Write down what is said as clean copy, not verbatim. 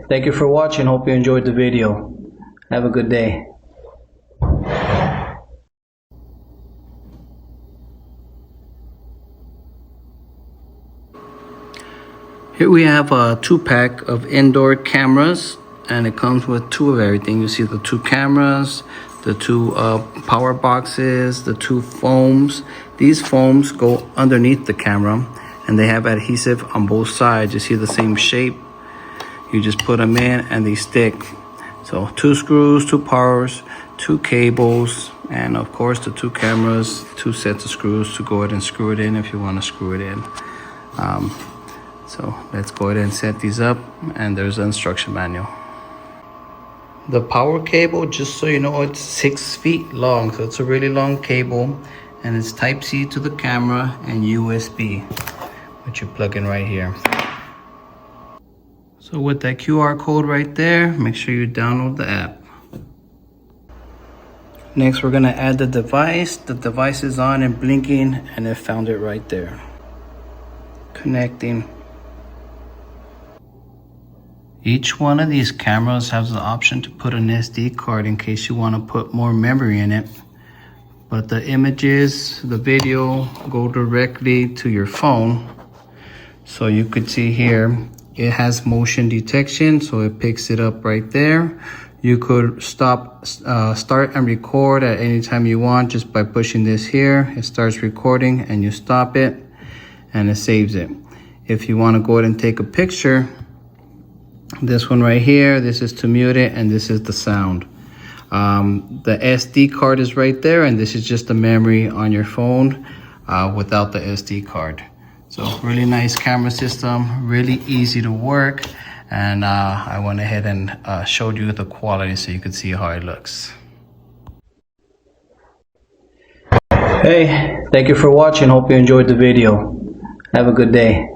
thank you for watching. Hope you enjoyed the video. Have a good day. Here we have a 2-pack of indoor cameras, and it comes with 2 of everything. You see the 2 cameras, the 2 power boxes, the 2 foams. These foams go underneath the camera, and they have adhesive on both sides. You see the same shape. You just put them in and they stick. So 2 screws, 2 powers, 2 cables, and of course the 2 cameras, 2 sets of screws to go ahead and screw it in if you want to screw it in. So let's go ahead and set these up, and there's an instruction manual. The power cable, just so you know, it's 6 feet long, so it's a really long cable, and it's Type-C to the camera and USB, which you plug in right here. So with that QR code right there, make sure you download the app. Next, we're gonna add the device. The device is on and blinking, and it found it right there. Connecting. Each one of these cameras has the option to put an SD card in case you want to put more memory in it. But the images, the video go directly to your phone. So you could see here, it has motion detection, so it picks it up right there. You could start and record at any time you want just by pushing this here. It starts recording and you stop it and it saves it. If you want to go ahead and take a picture, this one right here, this is to mute it, and this is the sound. The SD card is right there, and this is just the memory on your phone without the SD card. So really nice camera system, really easy to work, and I went ahead and showed you the quality so you could see how it looks. Hey, thank you for watching. Hope you enjoyed the video. Have a good day.